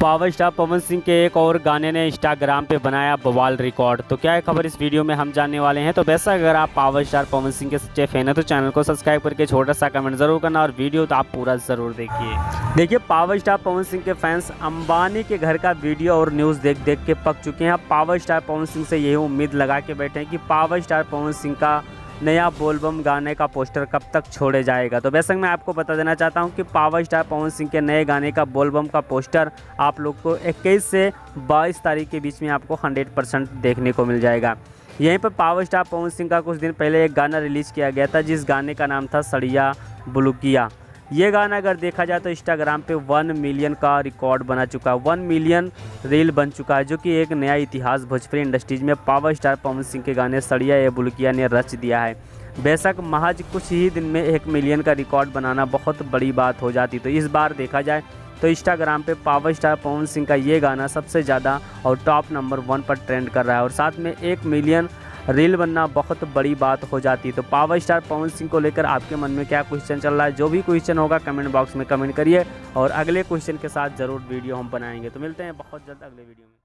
Power star Pawan Singh के एक और गाने ने इंस्टाग्राम पे बनाया बवाल रिकॉर्ड। तो क्या है खबर इस वीडियो में हम जानने वाले हैं। तो वैसा अगर आप पावर स्टार पवन सिंह के सच्चे फैन है तो चैनल को सब्सक्राइब करके छोटा सा कमेंट जरूर करना और वीडियो तो आप पूरा ज़रूर देखिए। पावर स्टार पवन सिंह के फैंस अंबानी के घर का वीडियो और न्यूज़ देख के पक चुके हैं। पावर स्टार पवन सिंह से यही उम्मीद लगा के बैठे हैं कि पावर स्टार पवन सिंह का नया बोलबम गाने का पोस्टर कब तक छोड़े जाएगा। तो वैसे मैं आपको बता देना चाहता हूं कि पावर स्टार पवन सिंह के नए गाने का बोलबम का पोस्टर आप लोग को 21 से 22 तारीख के बीच में आपको 100% देखने को मिल जाएगा। यहीं पर पावर स्टार पवन सिंह का कुछ दिन पहले एक गाना रिलीज़ किया गया था जिस गाने का नाम था सड़िया बुलुकिया। ये गाना अगर देखा जाए तो इंस्टाग्राम पे 1 मिलियन का रिकॉर्ड बना चुका है, 1 मिलियन रील बन चुका है, जो कि एक नया इतिहास भोजपुरी इंडस्ट्रीज में पावर स्टार पवन सिंह के गाने सड़िया या बुलकिया ने रच दिया है। बेशक महज कुछ ही दिन में 1 मिलियन का रिकॉर्ड बनाना बहुत बड़ी बात हो जाती। तो इस बार देखा जाए तो इंस्टाग्राम पे पावर स्टार पवन सिंह का ये गाना सबसे ज़्यादा और टॉप नंबर 1 पर ट्रेंड कर रहा है और साथ में 1 मिलियन रील बनना बहुत बड़ी बात हो जाती है। तो पावर स्टार पवन सिंह को लेकर आपके मन में क्या क्वेश्चन चल रहा है, जो भी क्वेश्चन होगा कमेंट बॉक्स में कमेंट करिए और अगले क्वेश्चन के साथ ज़रूर वीडियो हम बनाएंगे। तो मिलते हैं बहुत जल्द अगले वीडियो में।